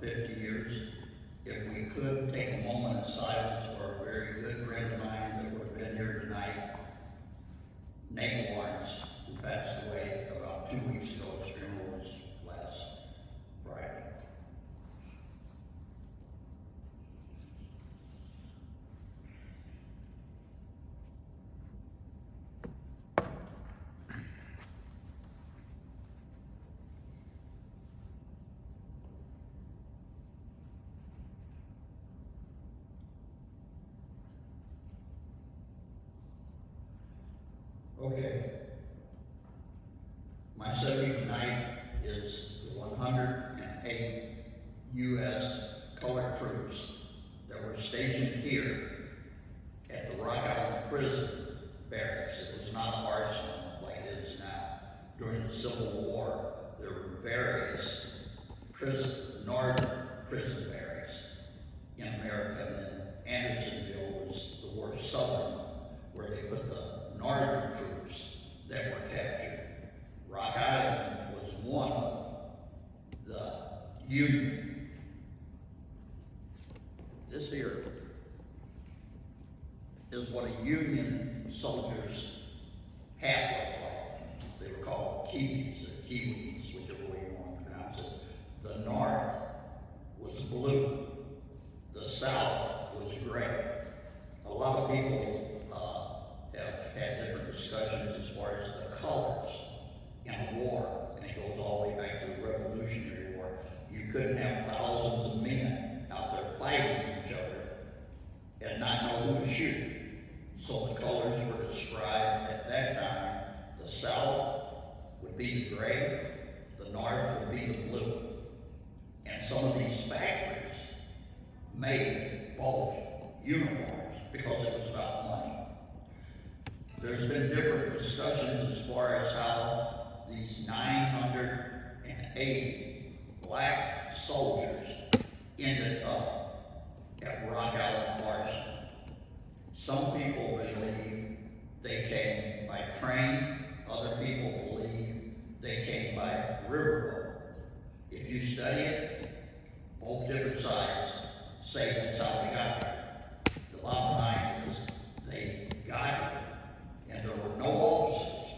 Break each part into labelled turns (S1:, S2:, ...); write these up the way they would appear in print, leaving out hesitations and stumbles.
S1: 50 years. If we could take a moment of silence for a very good friend of mine that would have been here tonight, Nate Lawrence, who passed away about 2 weeks ago. His funeral was last Friday. Okay. My subject tonight is the 108th U.S. colored troops that were stationed here at the Rock Island Prison Barracks. It was not an arsenal like it is now. During the Civil War, there were various northern prison barracks in America, and then Andersonville was the worst southern one, where they put the northern troops that were captured. Rock Island was one of the Union. This here is what a Union soldier's hat looked like. They were called Kiwis or Kiwis, whichever way you want to pronounce it. The North was blue. The South was gray. A lot of people have had different discussions as far as the colors in a war, and it goes all the way back to the Revolutionary War. You couldn't have thousands of men out there fighting each other and not know who to shoot. So the colors were described at that time. The South would be the gray, the North would be the blue. And some of these factories made both uniforms because it was about money. There's been different discussions as far as how these 980 black soldiers ended up at Rock Island Arsenal. Some people believe they came by train, other people believe they came by riverboat. If you study it, both different sides say that's how they got there. The bottom line is they got here, and there were no officers.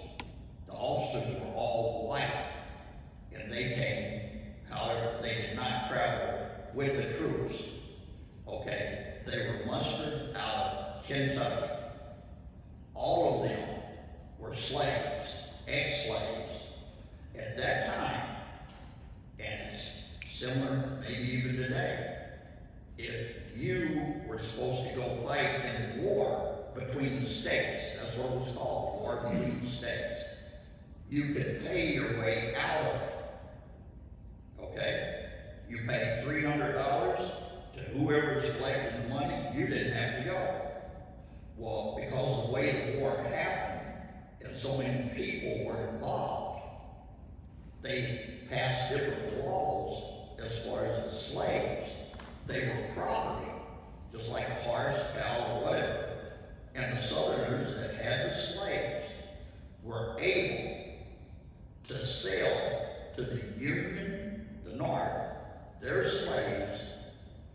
S1: The officers were all white, and they came. However, they did not travel with the troops. Okay, they were mustered out of Kentucky. All of them were slaves, ex-slaves. At that time, and it's similar maybe even today, if you were supposed to go fight in the war between the states, that's what it was called, war between the states, you could pay your way out of it. Okay? You paid $300 to whoever's collecting the money, you didn't have to go. Well, because the way the war happened, and so many people were involved, they passed different laws as far as the slaves. They were property, just like a horse, cow, or whatever. And the Southerners that had the slaves were able to sell to the Union, the North, their slaves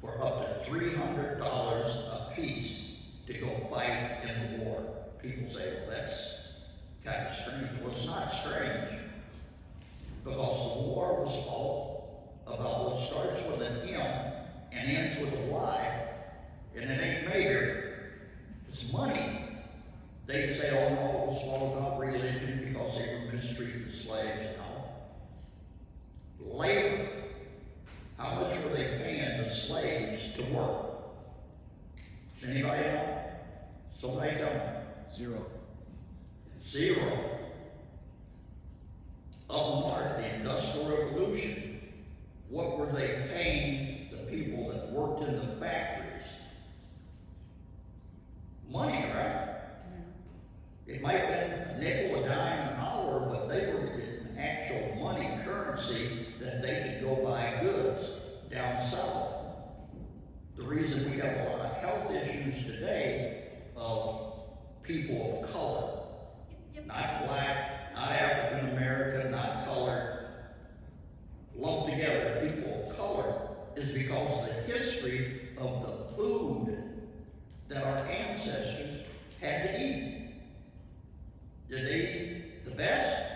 S1: for up to $300 a piece to go fight in the war. People say, well, that's kind of strange. Well, it's not strange, because the war was fought about what starts with an M and ends with a Y, and it ain't Mayberry. It's money. They say, oh no, it was fought about religion because they were mistreating slaves. No. Labor. How much were they paying the slaves to work? Does anybody know? Somebody tell me.
S2: Zero.
S1: Zero. Up north, the Industrial Revolution, what were they paying the people that worked in the factories? Money, right? It might have been a nickel, a dime, an hour, but they were getting actual money, currency, that they could go buy goods down south. The reason we have a lot of health issues today of people of color, not black, not African American, not colored, lumped together, people of color, is had to eat. Did they eat the best?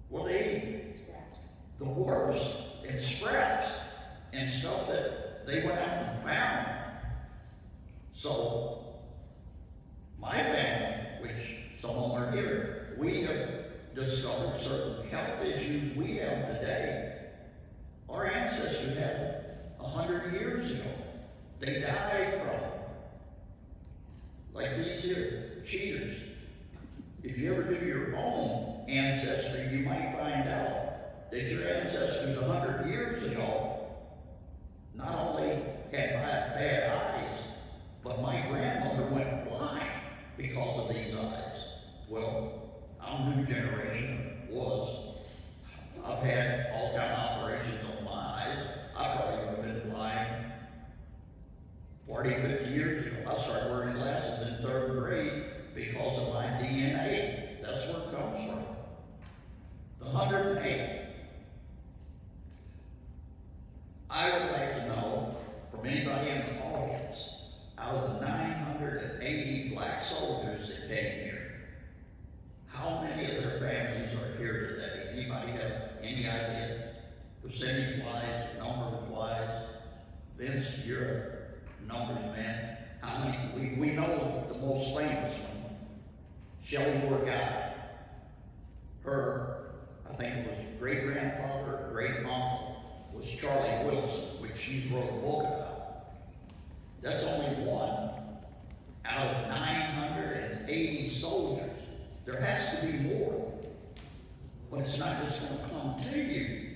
S1: What they eat?
S2: Scraps.
S1: The worst, and scraps, and stuff that they went out and found. So, my family, which some of them are here, we have discovered certain health issues we have today. Our ancestors had 100 years ago. They died from, like these here, cheaters. If you ever do your own ancestry, you might find out that your ancestors 100 years ago not only had bad eyes, but my grandmother went blind because of these eyes. Well, our new generation was. I've had all kind of operations on my eyes. I probably would have been blind 40, 50 years ago. I started wearing glasses in 3rd grade because of my DNA. That's where it comes from. The 108th. I would like to know from anybody in the audience, out of the 980 black soldiers that came here, how many of their families are here today? Anybody have any idea? Percentage-wise, numbers-wise? Vince, you're a numbers man. How many? We know the most famous one, Shelley Moore Guy. Her, I think it was great-grandfather or great-uncle, was Charlie Wilson, which she wrote a book about. That's only one out of 980 soldiers. There has to be more, but it's not just going to come to you.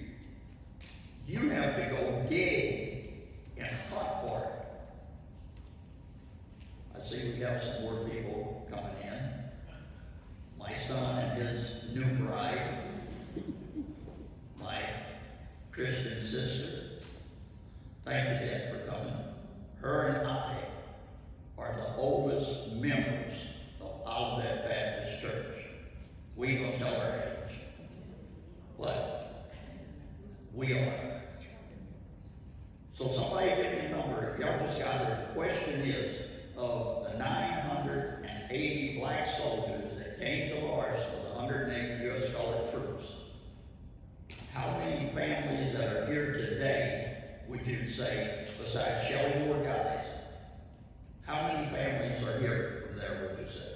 S1: You have to go dig and hunt for it. I see we have some more people coming in. My son and his new bride, my Christian sister. Thank you, Dad, for coming. Her and I are the oldest members of Olivet Baptist Church. We don't tell our age, but we are. So somebody give me a number. If y'all just got it. The question is, of the 980 black soldiers that came to Lars with the 108th U.S. Colored Troops, how many families that are here today would you say, besides Shelley Moore guys, how many families are here from there, would you say?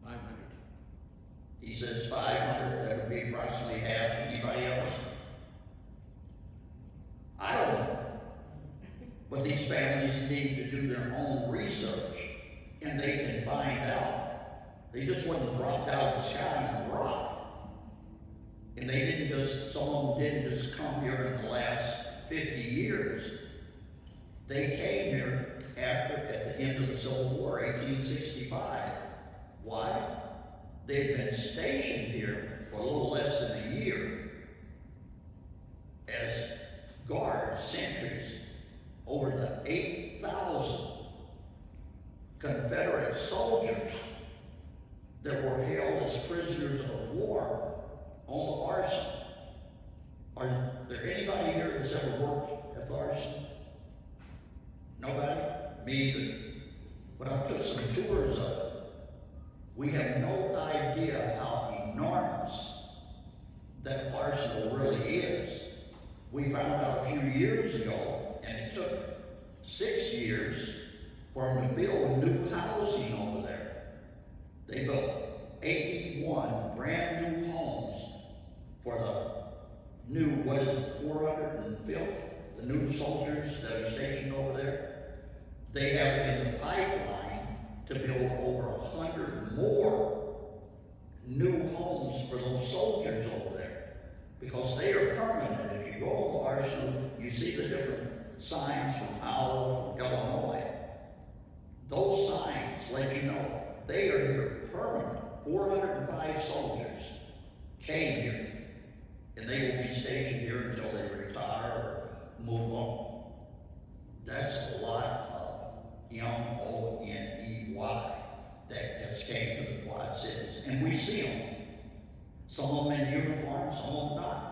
S3: 500.
S1: He says 500, that would be approximately half. Anybody else? I don't know. But these families need to do their own research, and they can find out. They just wasn't dropped out of the sky on a rock. And they didn't just, some of them didn't just come here in the last 50 years. They came here at the end of the Civil War, 1865. Why? They've been stationed here for a little less than a year as guards, sentries, over the 8,000 Confederate soldiers that were held as prisoners of war on the arsenal. Are there anybody here that's ever worked at the arsenal? Nobody? Me either. But I took some tours of it. We have no idea how enormous that arsenal really is. We found out a few years ago, and it took 6 years for them to build new housing over there. They built 81 brand new homes for the new, 405th, the new soldiers that are stationed over there. They have it in the pipeline to build over 100 more new homes for those soldiers over there, because they are permanent. If you go to the arsenal, you see the different signs from Iowa, from Illinois. Those signs let you know they are here permanent. 405 soldiers came here, and they will be stationed here until they retire or move on. That's a lot of young O-N-E-Y that has came to the Quad Cities, and we see them. Some of them in uniform, some of them not.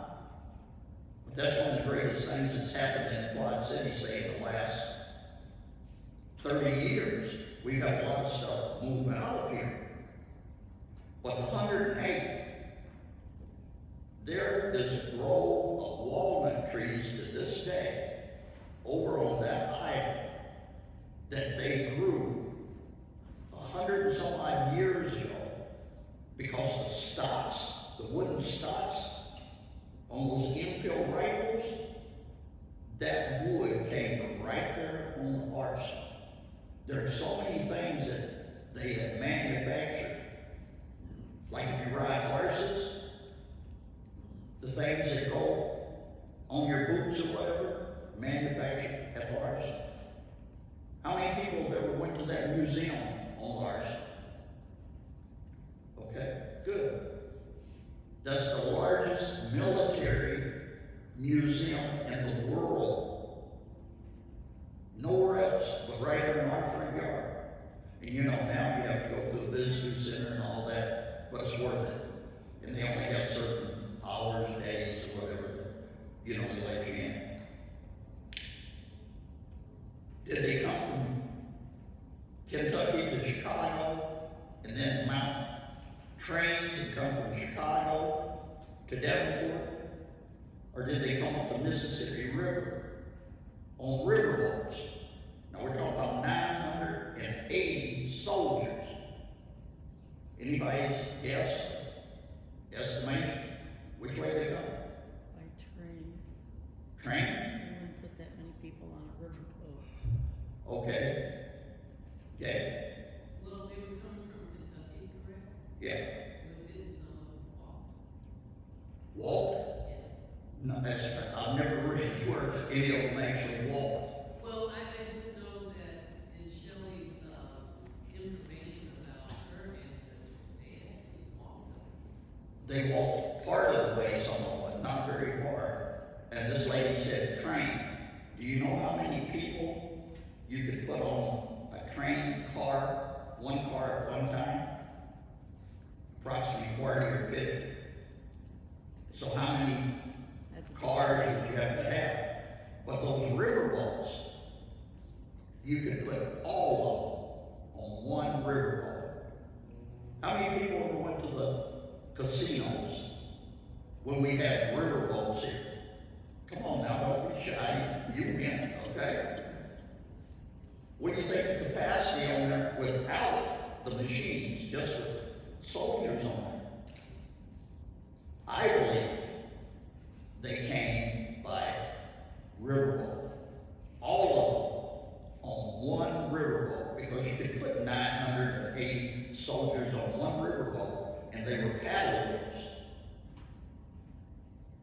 S1: But that's one of the greatest things that's happened in the Quad Cities, say, in the last 30 years, we've had a lot of stuff move out of here. But the 108th, there is a grove of walnut trees to this day over on that island that they grew 100 and some odd years ago, because the stocks, the wooden stocks on those infield rifles, that wood came from right there on the arsenal. There are so many things that they have manufactured. Like if you ride horses, the things that go on your boots or whatever, manufactured at the arsenal. How many people have ever went to that museum on the arsenal? Okay, good. That's the largest military museum in the world. Nowhere else but right here in our front yard. And you know, now you have to go to the visitor center and all that, but it's worth it. And they only have certain hours, days, or whatever that, you know, they let you in. Did they come from Kentucky to Chicago and then mount trains and come from Chicago to Davenport? Or did they come up the Mississippi River on riverboats? Now we're talking about 980 soldiers. Anybody's guess? Estimation? Which way they go?
S2: By train.
S1: Train?
S2: You wouldn't put that many people on a riverboat.
S1: Okay. Okay.
S3: Well, they were coming from Kentucky, correct?
S1: Yeah.
S3: But didn't some of them walk?
S1: Walk? No, that's, I've never read where any of them actually walked.
S3: Well, I just know that in Shelley's information about her ancestors, they actually walked them.
S1: They walked part of the way, some of them, but not very far. And this lady said, train. Do you know how many people you could put on a train car, one car at one time? Approximately 40 or 50. So how many cars would you have to have? But those riverboats, you could put all of them on one riverboat. How many people ever went to the casinos when we had riverboats here? Come on now, don't be shy. You win, okay? What do you think the capacity on there without the machines, just with soldiers on it? I believe they came by riverboat. All of them on one riverboat, because you could put 980 soldiers on one riverboat, and they were paddle wheels.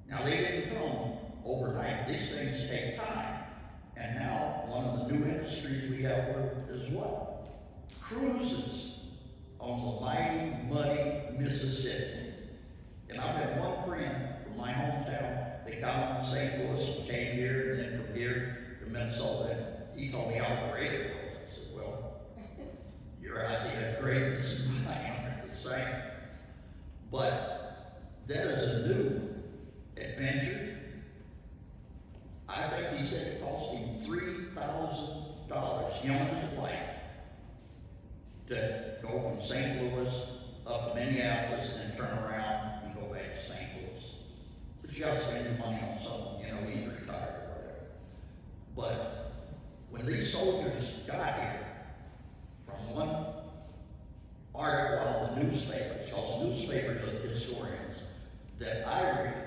S1: Now they didn't come overnight. These things take time. And now one of the new industries we have is what? Cruises on the mighty, muddy Mississippi. And I've had one friend from my hometown that got on St. Louis and came here, and then from here to Minnesota. He told me how great it was. I said, well, your idea of greatness and mine are the same. But that is a new adventure. I think he said it cost him $3,000, him and his wife, to go from St. Louis up to Minneapolis and then turn around and go back to St. Louis. But you gotta spend your money on something, you know, he's retired or whatever. But when these soldiers got here, from one article out of the newspapers, because newspapers are the historians that I read,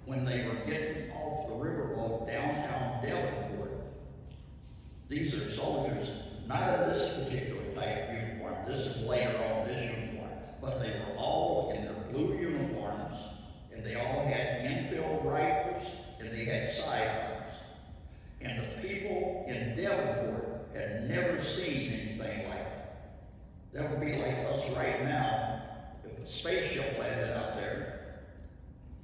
S1: when they were getting off the riverboat downtown Davenport, these are soldiers, not of this particular type of uniform, this is later on this uniform, but they were all in their blue uniforms, and they all had infield rifles, and they had sidearms. And the people in Davenport had never seen anything like that. That would be like us right now, if a spaceship landed out there,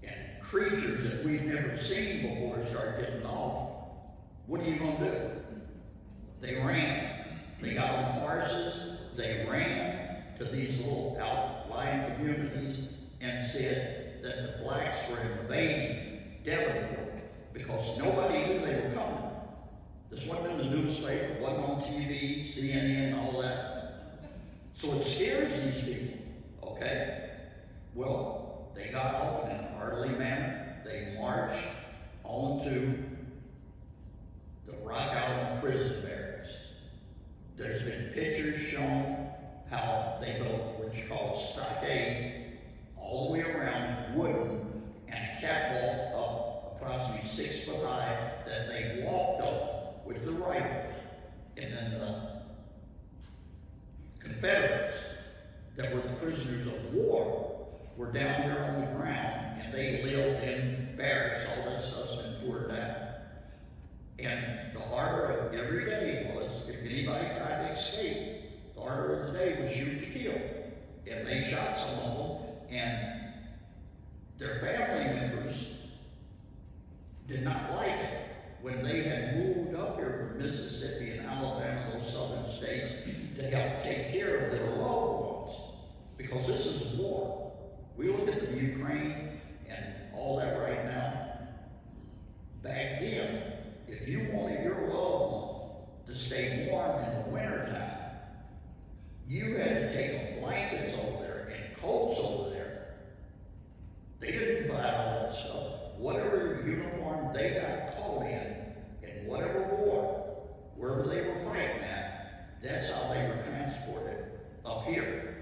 S1: and creatures that we've never seen before start getting off. What are you going to do? They ran. They got on horses. They ran to these little outlying communities and said that the blacks were invading Davenport because nobody knew they were coming. This wasn't in the newspaper, wasn't on TV, CNN, all that. So it scares these people, okay? Well, they got off in an orderly manner. They marched onto the Rock Island prison barracks. There's been pictures shown how they built what you call a stockade all the way around, wooden, and a catwalk up approximately 6 foot high that they walked up with the rifles. And then the Confederates that were the prisoners of war were down there on the ground, and they lived in barracks. All that stuff's been torn down. And the order of every day was, if anybody tried to escape, the order of the day was shoot to kill. And they shot some of them, and their family members did not like it when they had moved up here from Mississippi and Alabama, those southern states, to help take care of their loved ones. Because this is war. We look at the Ukraine and all that right now. Back then, if you wanted your loved one to stay warm in the wintertime, you had to take blankets over there and coats over there. They didn't provide all that stuff. Whatever uniform they got caught in whatever war, wherever they were fighting at, that's how they were transported up here.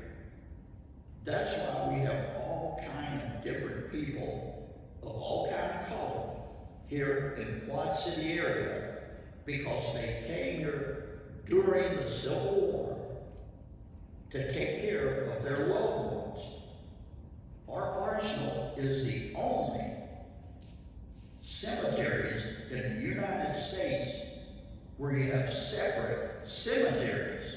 S1: That's why we have all kind of different people of all kind of color here in the Quad City area, because they came here during the Civil War to take care of their loved ones. Our arsenal is the only cemeteries in the United States where you have separate cemeteries.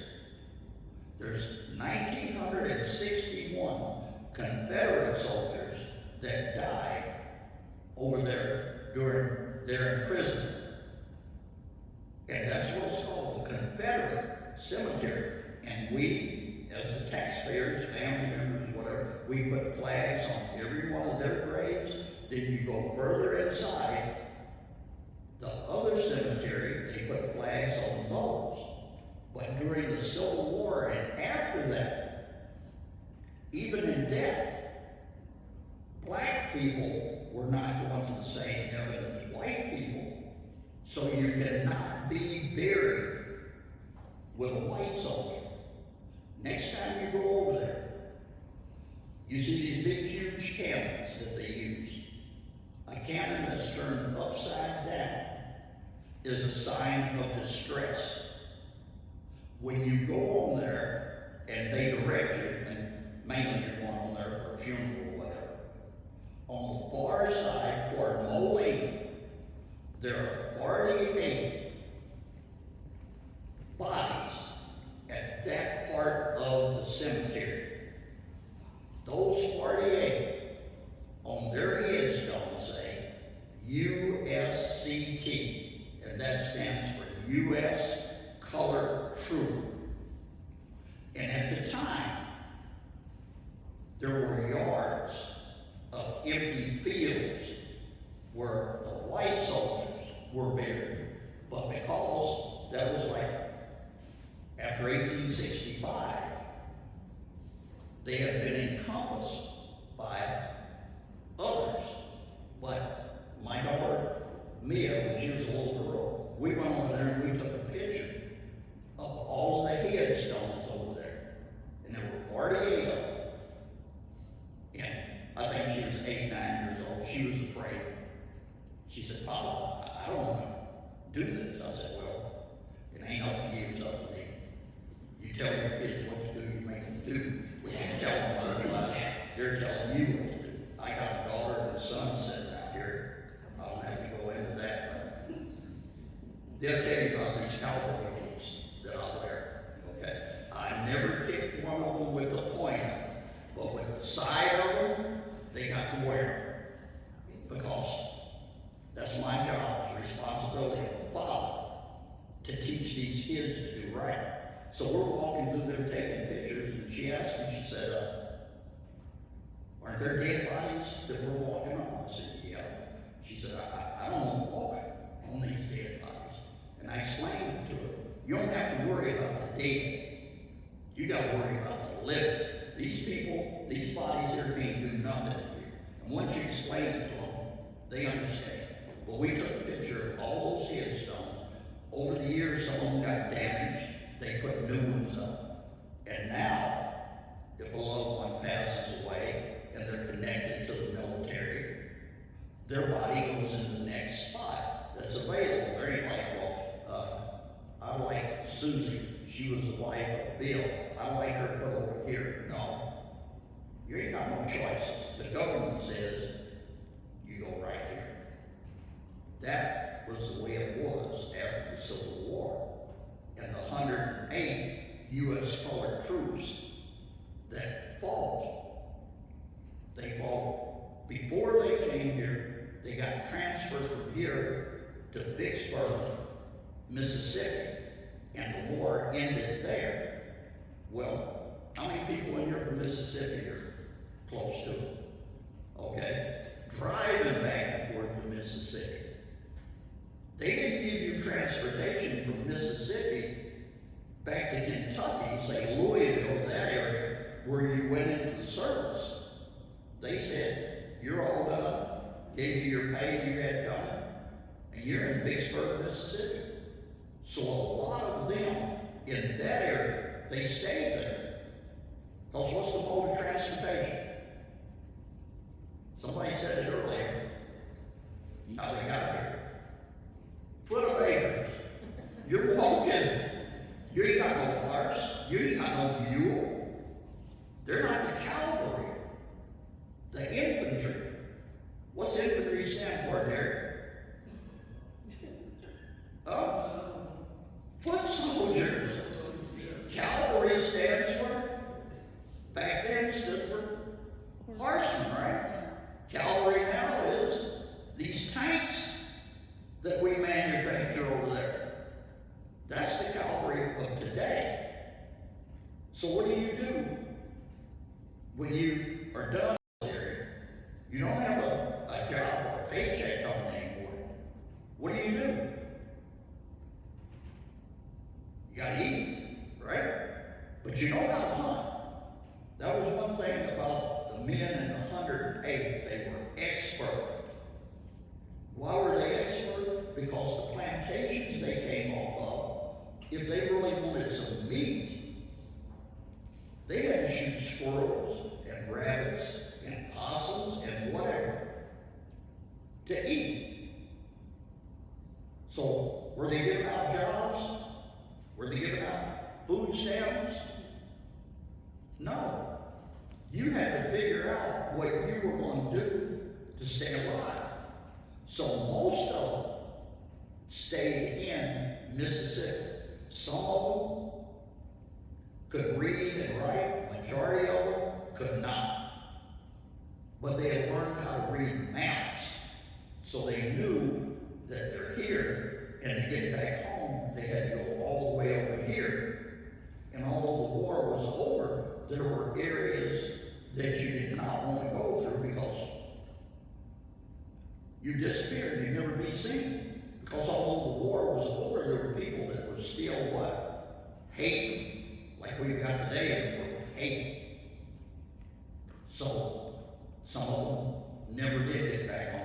S1: There's 1,961 Confederate soldiers that died over there during their imprisonment. And that's what it's called, the Confederate Cemetery. And we, as the taxpayers, family members, whatever, we put flags on every one of their graves. Then you go further inside, the other cemetery, they put flags on those. But during the Civil War and after that, even in death, black people were not going to the same heaven as white people. So you cannot be buried with a white soldier. Next time you go over there, you see these big, huge cannons that they use. A cannon that's turned upside down is a sign of distress. When you go on there and they direct you, and mainly you're going on there for a funeral or whatever, on the far side toward Moline, there are 48 bodies at that part of the cemetery. Those 48 on their headstones say USCT, and that stands for U.S. Colored Trooper. And at the time, there were yards of empty fields where the white soldiers were buried. But because that was like after 1865, they had been encompassed by others. But my daughter, Mia, when she was a little girl, we went over there and we took a picture of all the headstones over there. And there were 48 of them. And I think she was 8, 9 years old. She was afraid. She said, Papa, I don't want to do this. I said, well, it ain't up to you, it's up to me. You tell your kids what to do, you make them do. When you tell them what to do, they're telling you what to do. I got a daughter and a son sitting out here. I don't have to go into that. But they'll tell you about these cowboy boots that I wear. Okay? I never kicked one of them with the point, but with the side of them, they got to wear them. Because that's my job, it's responsibility of the father to teach these kids to do right. So we're walking through there taking pictures, and she asked me, she said, aren't there dead bodies that we're walking on? I said, yeah. She said, I don't want to walk on these dead bodies. And I explained to her, you don't have to worry about the dead. You gotta worry about the living. These people, these bodies here can't do nothing to you. And once you explain it to them, they understand. But we took a picture of all those headstones. Over the years, some of them got damaged. They put new ones up. And now, if a loved one passes away and they're connected to the military, their body goes in the next spot that's available. There ain't like, well, I like Susie. She was the wife of Bill. I like her put over here. No. You ain't got no choices. The government says, you go right here. That was the way it was after the Civil War. And the 108th U.S. colored troops that fought, they fought before they came here. They got transferred from here to Vicksburg, Mississippi, and the war ended there. Well, how many people in here from Mississippi are close to it? Okay? Driving back and forth to Mississippi. They didn't give you transportation from Mississippi back to Kentucky, say Louisville, that area, where you went into the service. They said, you're all done, gave you your pay you had coming, and you're in Vicksburg, Mississippi. So a lot of them in that area, they stayed there. Because what's the mode of transportation? Somebody said it earlier. How they got here. Foot of acres. You're walking. You ain't got no horse. You ain't got no mule. They're not the cavalry. The infantry. What's infantry stand for, Derek? Foot soldiers. Cavalry stands for, back then stood for horsemen, right? Cavalry now is these tanks that we manufacture over there. That's the cavalry of today. So what do? When you are done there, you don't have a job or a paycheck coming anymore. What do? You gotta eat, right? But you know how to hunt. That was one thing about the men in the 108. They were expert. Why were they expert? Because the plantations they came off of, if they really wanted some meat, they had to shoot squirrels and rabbits and possums and whatever to eat. So were they giving out jobs? Were they giving out food stamps? No. You had to figure out what you were going to do to stay alive. So most of them stayed in Mississippi. Some of them could read and write. Majority of them could not. But they had learned how to read maps. So they knew that they're here, and to get back home, they had to go all the way over here. And although the war was over, there were areas that you did not want to go through because you disappeared, you'd never be seen. Because although the war was over, there were people that were still what? Hating, like we've got today in the world, hate. So some of them never did get back home.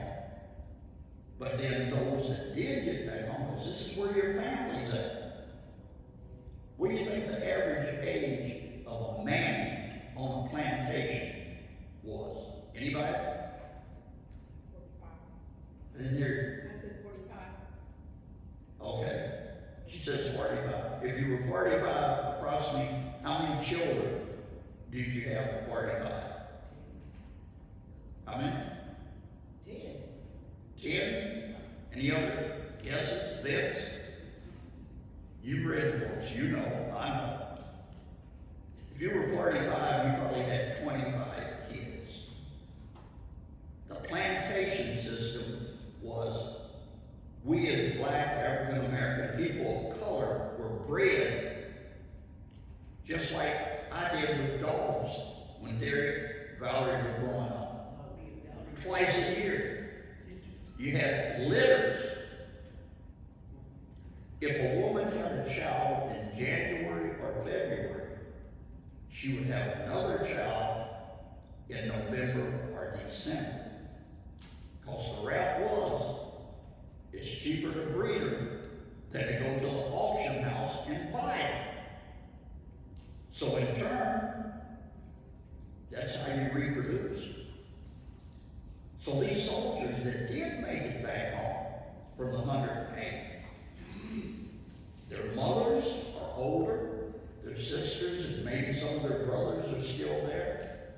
S1: But then those that did get back home, because this is where your family's at. What do you think the average age of a man on a plantation was? Anybody?
S4: 45.
S1: I didn't hear
S4: I said 45.
S1: you. Okay. She says 45. If you were 45, approximately, how many children did you have at 45? How many? 10? Any other guesses, bets? You've read the books, you know, I know. If you were 45, you probably had 25 kids. The plantation system was, we as black African American people of color were bred just like I did with dogs when Derek, Valerie were growing up. Twice a year. You had litters. If a woman had a child in January or February, she would have another child in November or December. Because the rap was, it's cheaper to breed her than to go to the auction house and buy it. So in turn, that's how you reproduce. So these soldiers that did make it back home from the 108th, their mothers are older, their sisters and maybe some of their brothers are still there.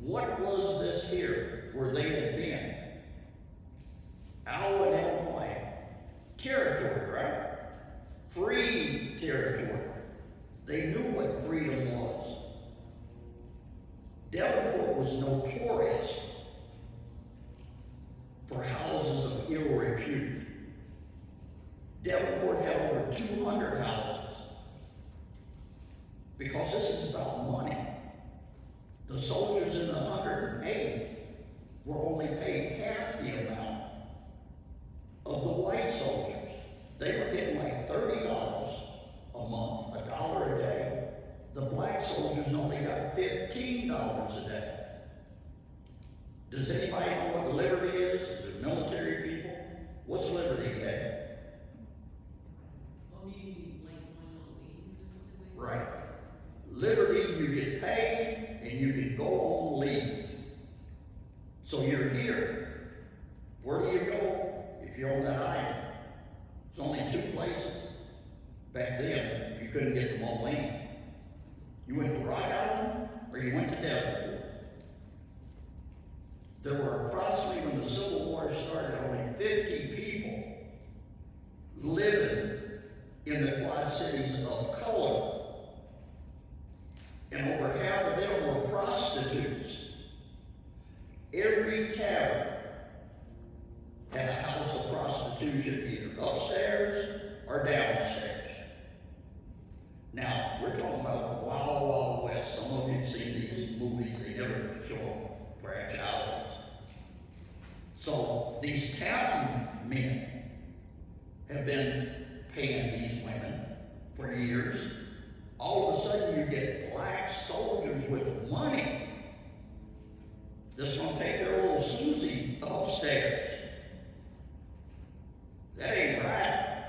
S1: What was this here where they had been? Allen, Illinois. Territory, right? Free territory. They knew what freedom was. Davenport was notorious for houses of ill repute. Davenport had over 200 houses. Because this is about money. The soldiers in the 108th were only paid half the amount of the white soldiers. They were getting like $30 a month, $1 a day. The black soldiers only got $15 a day. Does anybody know what liberty is? Is it military people? What's liberty at?
S3: Oh, you mean like going on leave or something like
S1: Right. Liberty, you get paid and you can go on leave. So you're here. Where do you go if you're on that island? There's only two places. Back then, you couldn't get them all in. You went to Rock Island or you went to Davenport. There were approximately, when the Civil War started, only 50 people living in the Quad Cities of color. And over half of them were prostitutes. Every tavern had a house of prostitution, either upstairs or downstairs. Now, we're talking about the Wild Wild West. Some of you have seen these movies, they never show fragilities. So these town men have been paying these women for years. All of a sudden you get black soldiers with money that's gonna take their little Susie upstairs. That ain't right.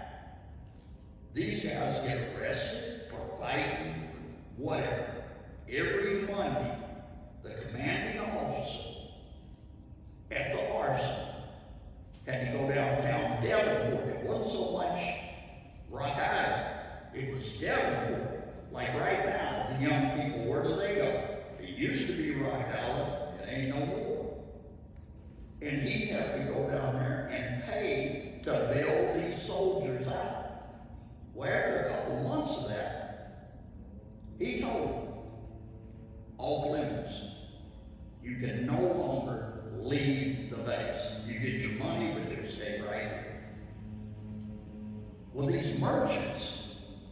S1: These guys get arrested for fighting, for whatever. Every Monday, the commanding officer at the arsenal had to go downtown Davenport. It wasn't so much Rock Island, it was Davenport. Like right now, the young people, where do they go? It used to be Rock Island, it ain't no more. And he'd have to go down there and pay to bail these soldiers out. Well, after a couple months of that, he told them, off limits. You can no longer leave the base. You get your money, but you stay right here. Well, these merchants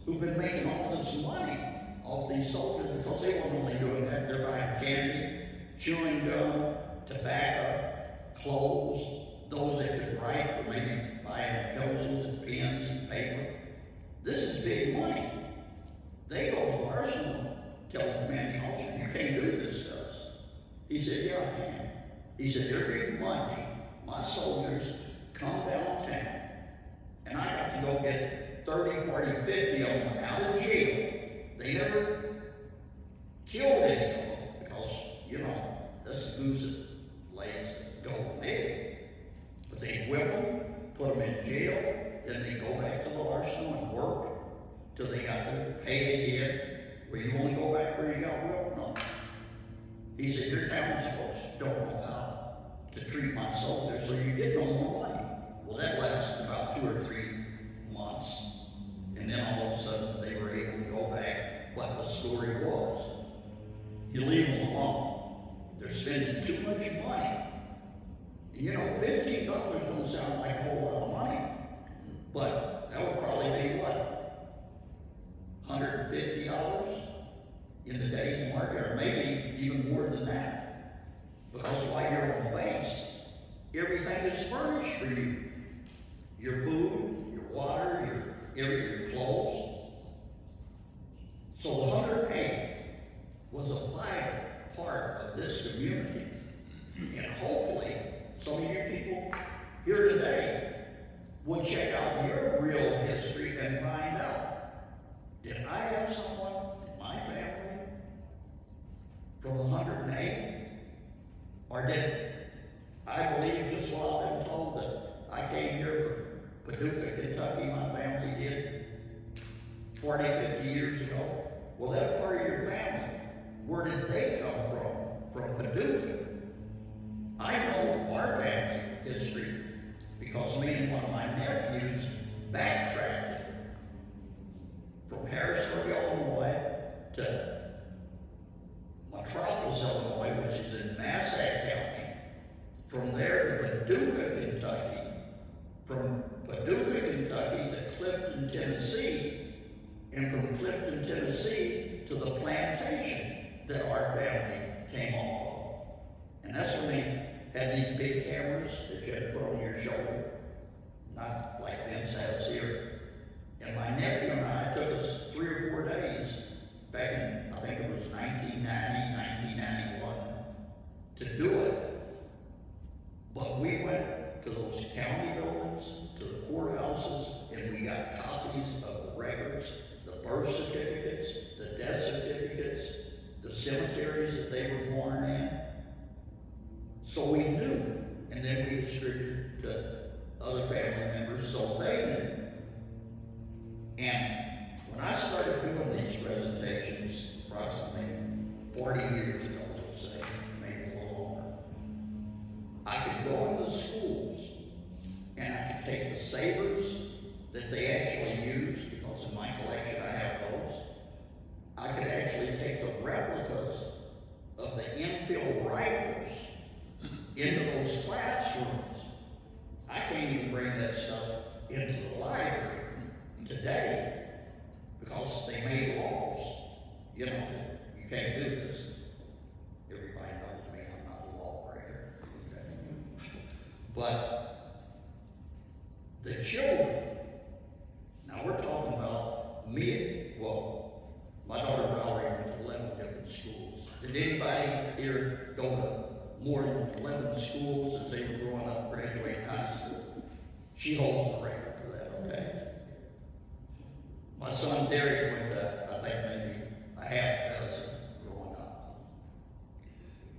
S1: who've been making all this money off these soldiers, because they weren't only doing that, they're buying candy, chewing gum, tobacco, clothes, those that could write were maybe buying pencils and pens and paper. This is big money. They go to arsenal, tell the commanding officer, you can't do this to us. He said, yeah, I can. He said, every Monday, my soldiers come downtown, and I got to go get 30, 40, 50 of them out of jail. They never killed any of them because, you know, this goose that lays golden egg. But they whip them, put them in jail, then they go back to the arsenal and work till they got to pay again. Well, you only go back where you got whipped? No. He said, your townsfolk don't know how to treat my soldiers, so you get no more money. Well, that lasted about 2 or 3 months. And then all of a sudden they were able to go back. But the story was, you leave them alone. They're spending too much money. And you know, $15 don't sound like a whole lot of money. But that would probably be what? $150 in today's market, or maybe even more than that. Because while you're on base, everything is furnished for you. Your food, your water, your clothes. So the 108th was a vital part of this community. And hopefully, some of you people here today will check out your real history and find out, did I have someone in my family from the 108th? Or did I believe just what I've been told that I came here from Paducah, Kentucky, my family did 40, 50 years ago? Well, that's part of your family. Where did they come from? From Paducah. I know our family history because me and one of my nephews backtracked it from Harrisburg, Illinois to Metropolis, Illinois, which is in Massac County. From there to Paducah, Kentucky. From Paducah, Kentucky to Clifton, Tennessee. And from Clifton, Tennessee to the plantation that our family came off of. And that's when they had these big cameras that you had to put on your shoulder. Not like Vince has here. And my nephew and I, it took us 3 or 4 days back in, I think it was 1990, 1991, to do it. But we went to those county buildings, to the courthouses, and we got copies of the records, the birth certificates, the death certificates, the cemeteries that they were born in. So we knew, and then we distributed to other family members so they knew. And when I started doing these presentations, approximately 40 years ago, let's say, maybe a little longer, I could go into schools and I could take the sabers that they actually use, because in my collection I have those. I could actually take the replicas of the infield rifles into those classrooms. I can't even bring that stuff into the library today because they made laws. You know, you can't do this. Everybody knows me, I'm not a lawbreaker. But the children, now we're talking about me, well, my daughter Valerie went to 11 different schools. Did anybody here go to more than 11 schools as they were growing up, graduating high school? She holds the record for that, okay? My son Derek went to, I think, maybe a half dozen growing up.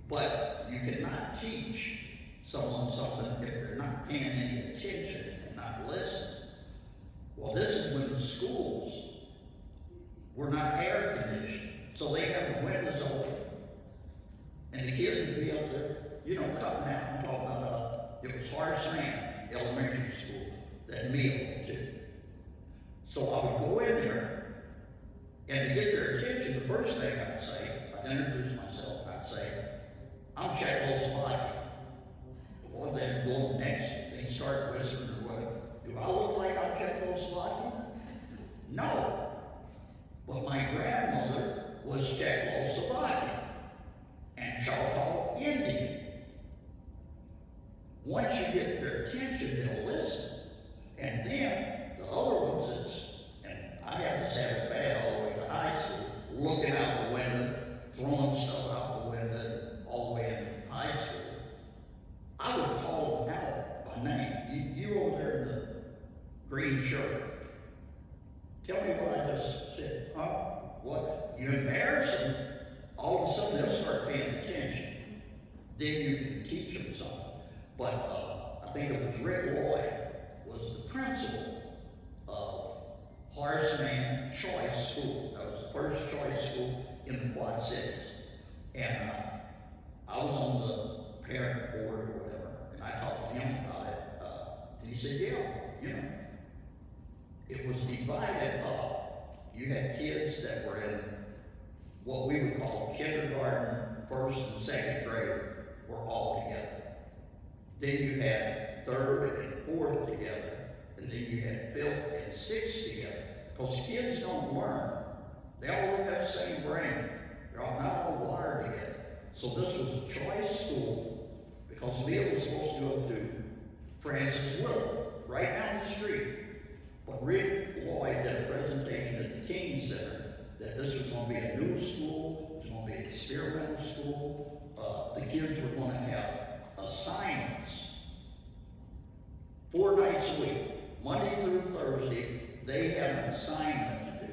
S1: But you cannot teach someone something if they're not paying any attention and not listening. Well, this is when the schools were not air conditioned, so they have the windows open. And the kids would be up there, you know, cutting out and talking about, it was Horace Mann Elementary School that me went to. So I would go in there, and to get their attention, the first thing I'd say, I'd introduce myself, I'd say, I'm Czechoslovakian. Well, then go next, they start whispering or what, do I look like I'm Czechoslovakian? No. But my grandmother was Czechoslovakian and Choctaw Indian. Once you get their attention, they'll listen. And then the other ones is, and I had this habit bad all the way to high school, looking out the window, throwing stuff out the window all the way in high school. I would call them out by name. You over there in the green shirt. Tell me what I just said. Huh? What? You embarrass them, all of a sudden they'll start paying attention. Then you can teach them something. But I think it was Rick Lloyd was the principal of Horace Mann Choice School. That was the first choice school in the Quad Cities. And I was on the parent board or whatever, and I talked to him about it. And he said, yeah, you know, it was divided up. You had kids that were in what we would call kindergarten, first and second grade were all together. Then you had third and fourth together, and then you had fifth and sixth together. Because kids don't learn. They all have the same brain. They're all not all wired together. So this was a choice school because Bill was supposed to go to Francis Little, right down the street. But Rick Lloyd did a presentation at the King Center that this was gonna be a new school, it was gonna be an experimental school. The kids were gonna have assignments 4 nights a week, Monday through Thursday. They had an assignment to do,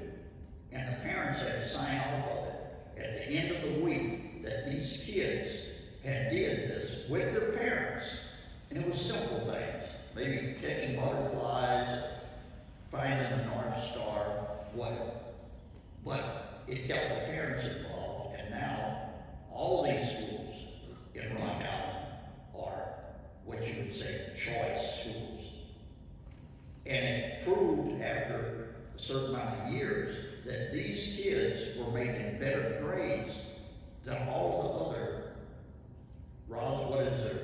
S1: and the parents had to sign off of it at the end of the week that these kids had did this with their parents. And it was simple things, maybe catching butterflies, finding the North Star, whatever. But it got the parents involved, and now all these schools in Rock Island are what you would say choice schools. And it proved after a certain amount of years that these kids were making better grades than all the other, Roz, what is there,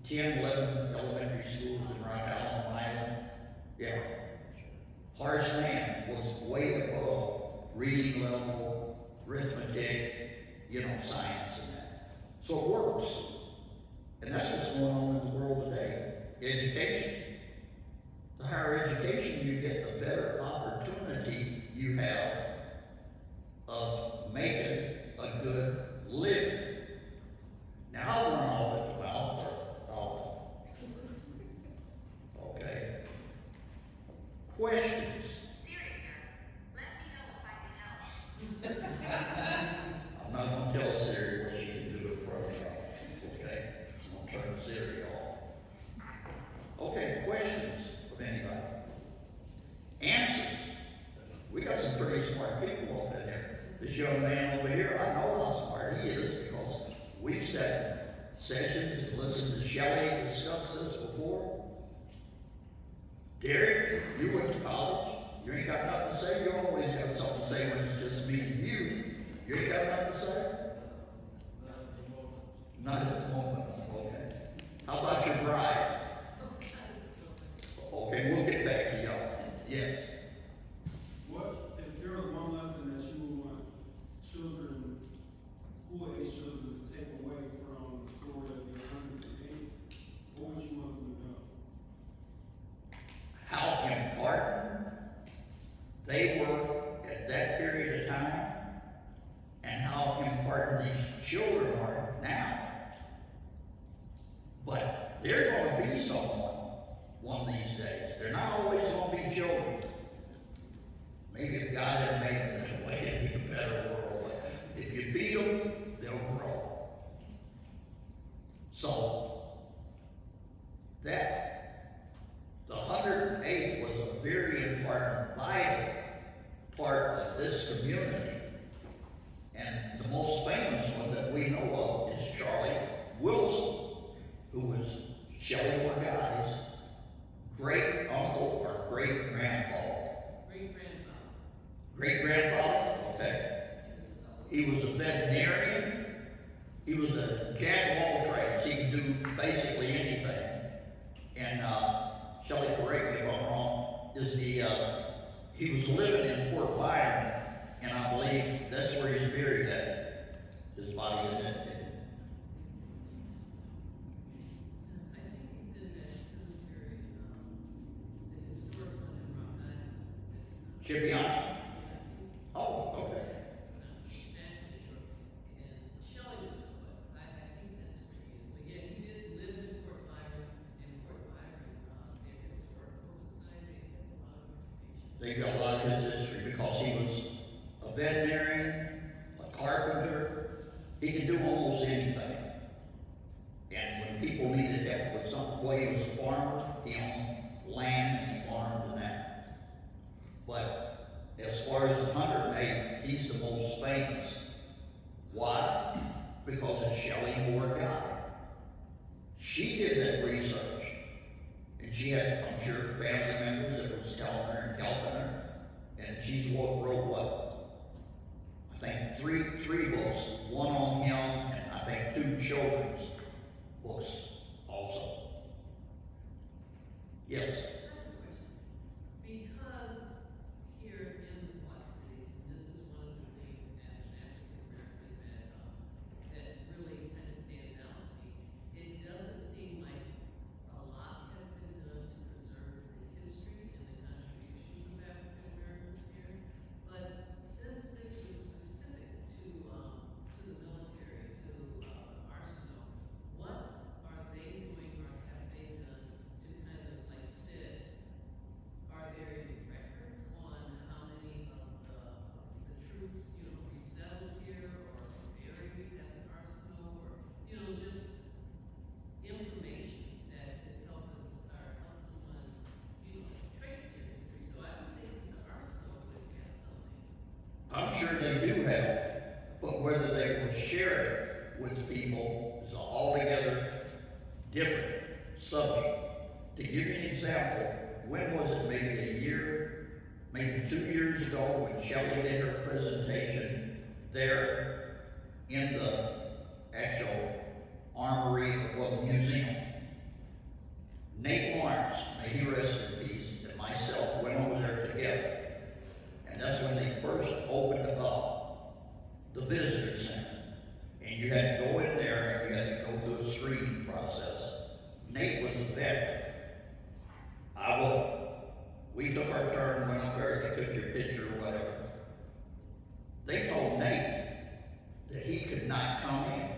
S1: 10, 11 elementary schools in Rock Island? Yeah. Horace Mann was way above reading level, arithmetic, science and that. So it works. And that's what's going on in the world today. Education. The higher education you get, the better opportunity you have of making a good living. Now I'll run off at the mouth, okay. Questions?
S5: Siri here. Let me know if I can help.
S1: I'm not gonna tell Siri what she can do in front of y'all, okay? I'm gonna turn Siri off. Okay, questions of anybody? Answers? We got some pretty smart people up in here. This young man over here, I know how smart he is because we've sat sessions and listened to Shelley discuss this before. Derek, you went to college. You ain't got nothing to say. You always have something to say when it's just me and you. You ain't got nothing to say? Not at the moment. Okay. How about your bride? Okay, we'll get back to y'all. Yes.
S6: What, if there was one lesson that you would want children, school-age children to take away from the story of the 108, what would you want them to know?
S1: How important they were at that period of time and how important these children are now. But they're going to be someone one of these days. They're not always going to be children. Maybe if God had made them this way, it'd be a better world. But if you feed them, they'll grow. So, the 108th was a very important, vital part of this community. And the most famous one that we know of is Charlie Wilson, who was Shelley Morgai's great uncle or great grandfather. Great grandfather? Okay. He was a veterinarian. He was a jack of all trades. He could do basically anything. And Shelley, correct me if I'm wrong, he was living in Port Byron, and I believe that's where he's buried at. His body is in it.
S3: I think he's in that cemetery, the historic one in Rock Island.
S1: Shipiani? Oh, okay.
S3: Exactly sure. And Shelley would know it. I think that's where he is. But yeah, he did live in Port Byron, and Port Byron, their historical society, they had a lot of information.
S1: They got a lot of his history because he was a veterinarian, a carpenter. He could do almost anything. And when people needed help with something, well, he was a farmer, he owned land and he farmed and that. But as far as the 108, he's the most famous. Why? Because of Shelley Morgai. She did that research. And she had, I'm sure, family members that was telling her and helping her. And she's wrote what? I think three books. One on him, and I think 2 children's books also. Yes.
S3: I have a question. Because here in the Quad Cities, and this is one of the things as an African American that really kind of stands out to me, it doesn't seem like a lot has been done to preserve the history and the contributions of African Americans here. But since
S1: sure they do have, but whether they will share it with people is an altogether different subject. To give you an example, when was it, maybe a year, maybe 2 years ago, when Shelley did her presentation there in the actual armory, well, museum. Nate Lawrence, may he rest in peace, and myself went over there together. And that's when they first opened up the visitor center. And you had to go in there and you had to go through a screening process. Nate was a veteran. I wasn't. We took our turn, went up there, they took your picture or whatever. They told Nate that he could not come in.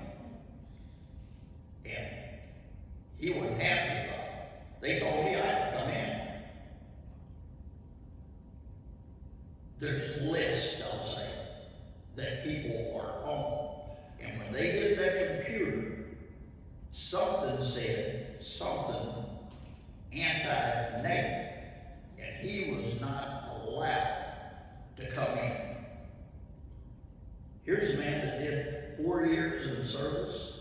S1: And he wasn't happy about it. They told me I had to come in. There's lists, I'll say, that people are on. And when they did that computer, something said something anti-Nate, and he was not allowed to come in. Here's a man that did 4 years in the service,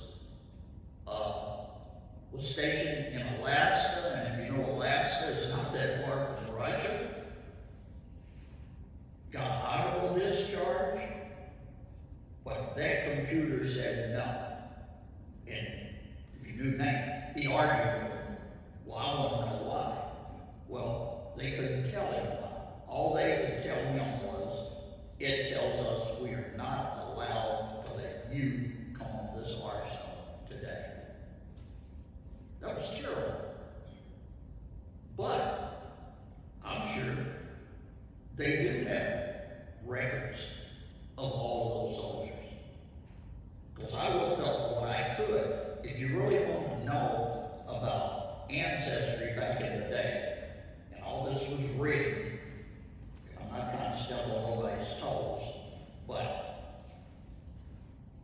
S1: was stationed in Alaska, and if you know Alaska, it's not that far from Russia. Got honorable discharge, but that computer said no. And if you knew Nate, he argued with him. Well, I want to know why. Well, they couldn't tell him why. All they could tell him was, it tells us we are not allowed to let you come on this arsenal today. That was terrible. But I'm sure they do have records of all of those soldiers. Because I looked up what I could. If you really want to know about ancestry back in the day, and all this was written, and I'm not trying to step on nobody's toes, but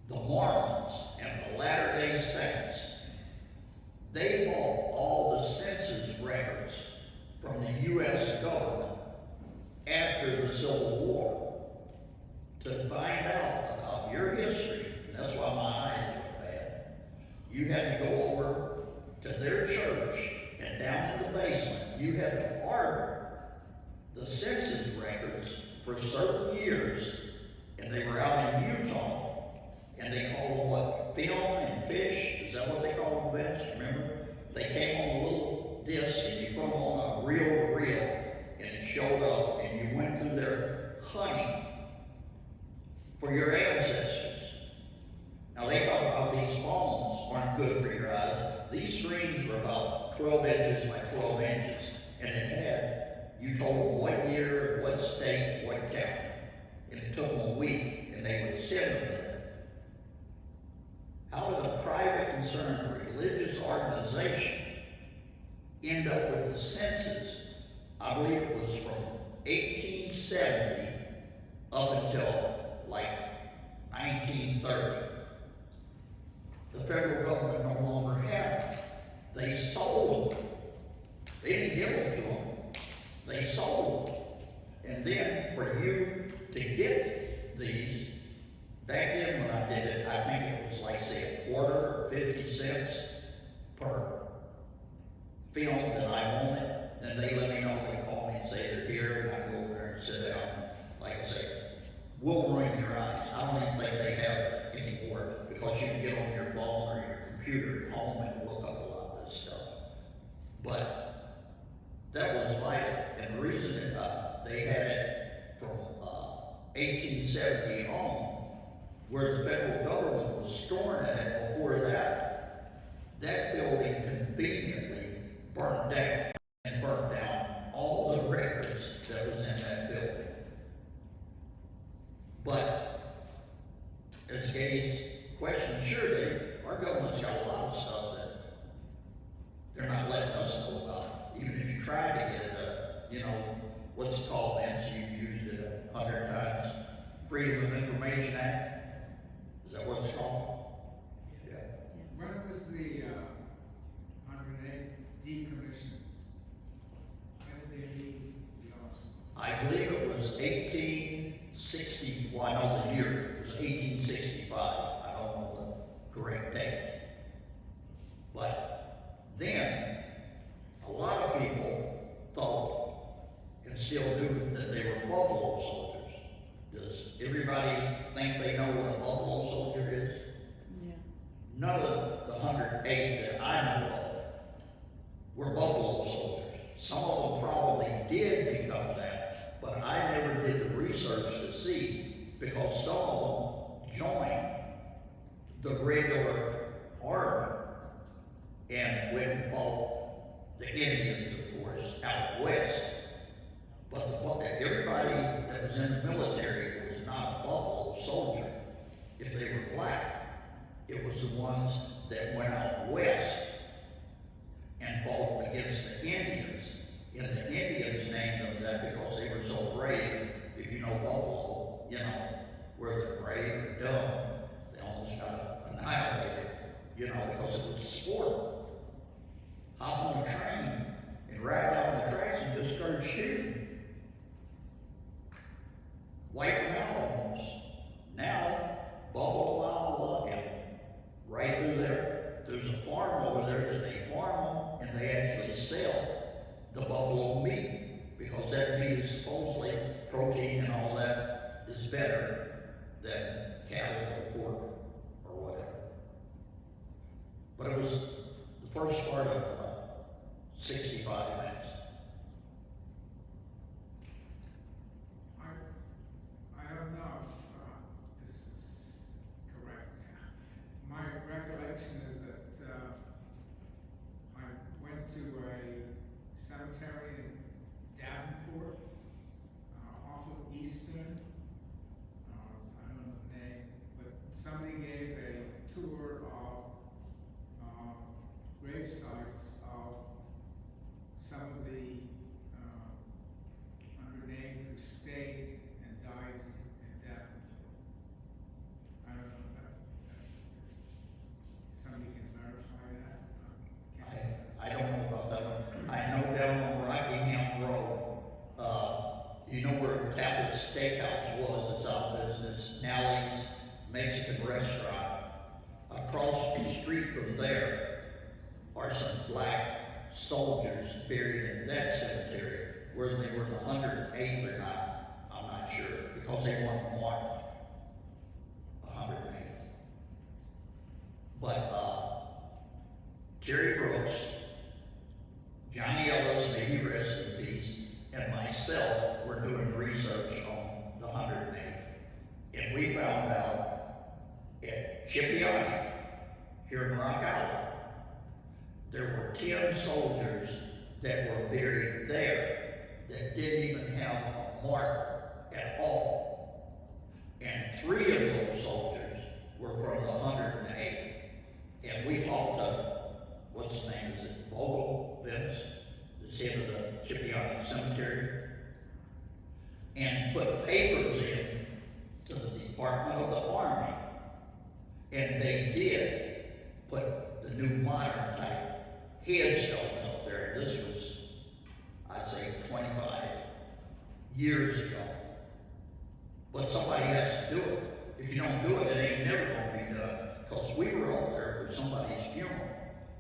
S1: the Mormons and the Latter-day Saints, they bought all the census records from the U.S. government after the Civil War to find out about your history. And that's why my eyes were bad. You had to go over to their church and down in the basement, you had to order the census records for certain years, and they were out in Utah, and they called them what? Film and fish? Is that what they called them, Vince? Remember? They came on a little disc, and you put them on a reel-to-reel, and it showed up, and you went through there hunting for your ancestors. Now they talk about these phones aren't good for your eyes. These screens were about 12 inches by 12 inches, and it had, you told them what year, what state, what county, and it took them a week, and they would send them there. How did a private concern, a religious organization, end up with the census? I believe it was from 1870 up until like 1930. The federal government no longer had them. They sold them. They didn't give them to them. They sold them. And then for you to get these, back then when I did it, I think it was like, say, a quarter or 50 cents per film that I wanted. And they let me know, they call me and say they're here, and I go over there and sit down. Like I say, we'll ruin your eyes. I don't even think they have it anymore, because you can get on your phone or your computer at home and look up a lot of this stuff. But that was vital, and the reason they had it from 1870 on, where the federal government was storing it before that, that building conveniently burned down, and burned down all the records that was in that building. But as Gates questioned, sure, our government's got a lot of stuff that they're not letting us know about. Even if you try to get it, what's it called, Vince? You've used it 100 times. Freedom of Information Act. Is that what it's called? Yeah.
S7: When was the 108 decommissioned? When did they leave the arsenal?
S1: I believe it was 1860 well, I know the year, it was 1865, I don't know the correct date. But then, a lot of people thought, and still do, that they were buffalo soldiers. Does everybody think they know what a buffalo soldier is?
S2: Yeah.
S1: None of the 108 that I know of were buffalo soldiers. Some of them probably did become that, but I never did the research to see, because some of them joined the regular army and went and fought the Indians, of course, out west. But everybody that was in the military was not a buffalo soldier if they were black. It was the ones that went out west and fought against the Indians. And the Indians named them that because they were so brave. If you know buffalo, you know, where they're brave or dumb, they almost got annihilated, you know, because it was sport. Hop on a train and ride down the tracks and just start shooting. Wipe them out almost. Now, Buffalo, Iowa, and right through there, there's a farm over there that they farm them, and they actually sell the buffalo meat, because that meat is supposedly protein and all that is better than cattle or pork or whatever. But it was the first part of 65 minutes.
S7: I don't know if this is correct. My recollection is that I went to a cemetery in Davenport, off of Eastern. I don't know the name, but somebody gave a tour of grave sites of some of the 108 who stayed and died in Davenport. I don't know if somebody can verify that.
S1: I don't know about that one. I know down on Rockingham Road, you know where Tappas Steakhouse was, it's out of business, Nellie's Mexican restaurant. Across the street from there are some black soldiers buried in that cemetery. Whether they were the 108th or not, I'm not sure, because they weren't marked 108th. But Terry Brooks, Johnny Ellis, may he rest in peace, and myself were doing research on the 108th. And we found out at Chipiani, here in Rock Island, there were 10 soldiers that were buried there that didn't even have a marker at all. And 3 of those soldiers were from the 108th. And we talked to, what's his name, is it Vogel, Vince, the head of the Chipiani Cemetery, and put papers in to the Department of the Army. And they did put the new modern type headstones up there. And this was, I'd say, 25 years ago. But somebody has to do it. If you don't do it, it ain't never gonna be done. Because we were up there for somebody's funeral,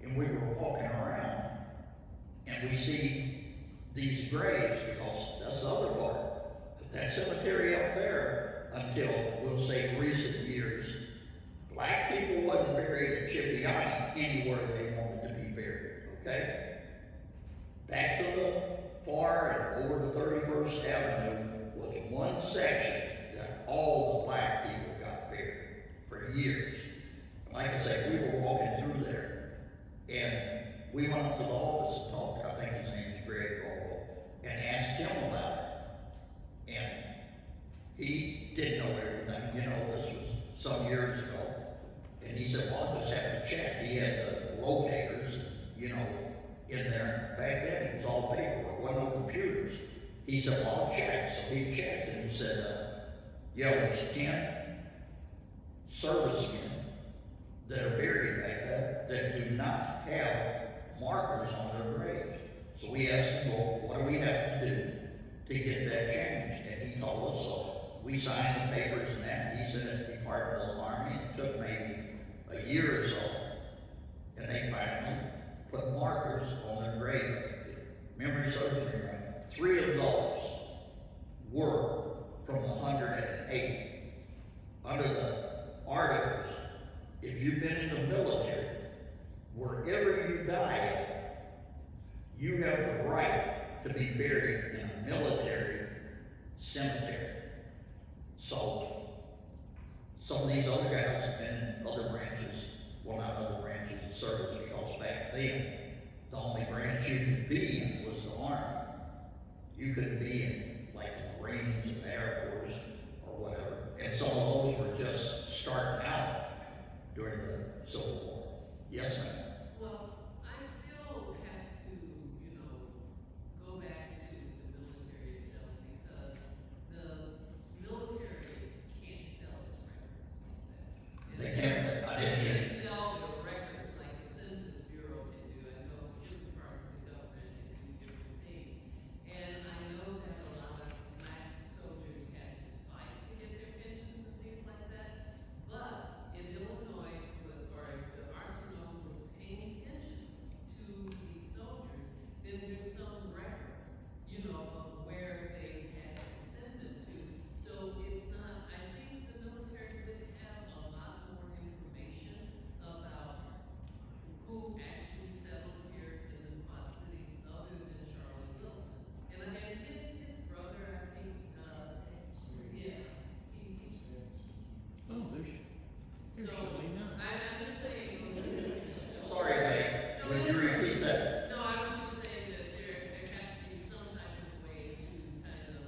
S1: and we were walking around, and we see these graves, because that's the other part. That cemetery up there, until, we'll say, recent years, black people wasn't buried at Chipiani anywhere they wanted to be buried, okay? Back to the far and over the 31st Avenue was one section that all the black people got buried for years. Like I said, we were walking through there, and we went up to the office and talked, I think his name is Greg Orwell, and asked him about it. And he didn't know everything, you know, this was some years ago. And he said, well, I just have to check. He had the locators, you know, in there. Back then, it was all paperwork, wasn't no computers. He said, well, I'll check. So he checked, and he said, yeah, there's 10 servicemen that are buried back there that do not have markers on their graves. So we asked him, well, what do we have to do to get that changed? And he told us so. we signed the papers and that, he's in the Department of the Army, and it took maybe a year or so. And they finally put markers on their grave. If memory serves me right, 3 of those were from the 108th. Under the articles, if you've been in the military, wherever you die at, you have the right to be buried in a military cemetery. So, some of these other guys have been in other branches, well, not other branches of service, because back then, the only branch you could be in was the Army. You couldn't be in, like, the Marines or the Air Force or whatever. And some of those were just starting out during the Civil War. Yes, ma'am?
S3: Well, I still have to, go back to the military itself because the military can't sell its records like that.
S1: They can't, I didn't get it.
S3: They can't sell their records like the Census Bureau can do. I know different parts of the government can do different things. And I know that a lot of black soldiers had to fight to get their pensions and things like that. But if Illinois was, or if the arsenal was paying pensions to these soldiers, then there's some record, of where they had to send them to. So it's not, I think the military would have a lot more information about who actually settled here in the Quad Cities other than Charlie Wilson. And his brother, I think, yeah, he's.
S2: Oh, there's
S3: So,
S2: Shirley now.
S3: I'm just saying.
S1: Sorry, mate, would you repeat that?
S3: No, I was just saying that there has to be some type of way to kind of,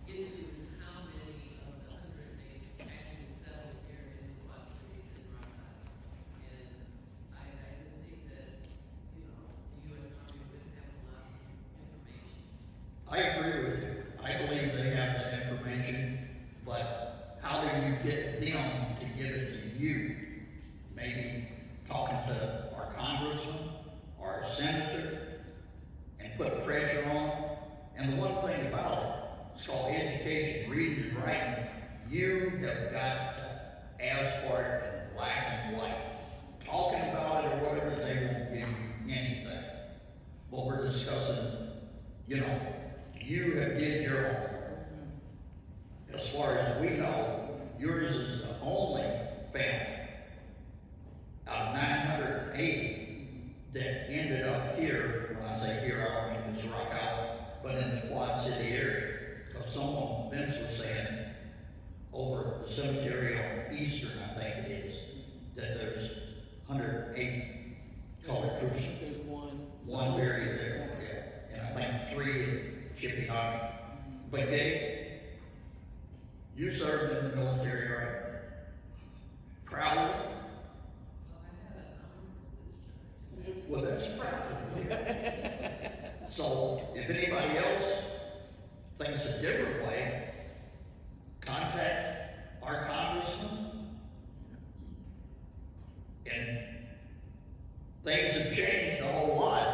S3: get to how many of the 108 actually settled here in the Quad Cities and Rock Island. And I just think that, the US Army wouldn't have a lot of information.
S1: I agree with you. I believe they have that information, but how do you get them to give it to you? Maybe talking to our congressman, our senator, and put pressure on them. And the one thing about it, it's called education, reading and writing. You have got to ask for it in black and white. Talking about it or whatever, they won't give you anything. But we're discussing, you have did your homework. As far as we know, yours is the only family out of 980 that ended up here. When I say here, I don't mean this Rock Island, but in the Quad City area. Because someone, Vince was saying, over the cemetery on Eastern, I think it is, that there's 108 colored troops.
S2: There's
S1: One buried there, yeah. And I think 3 in Shipping. But Dave, you served in the military, right? Proudly?
S3: Well, I had an honorable discharge.
S1: Well, that's proud of you. So, if anybody else thinks a different way, contact our congressman. And things have changed a whole lot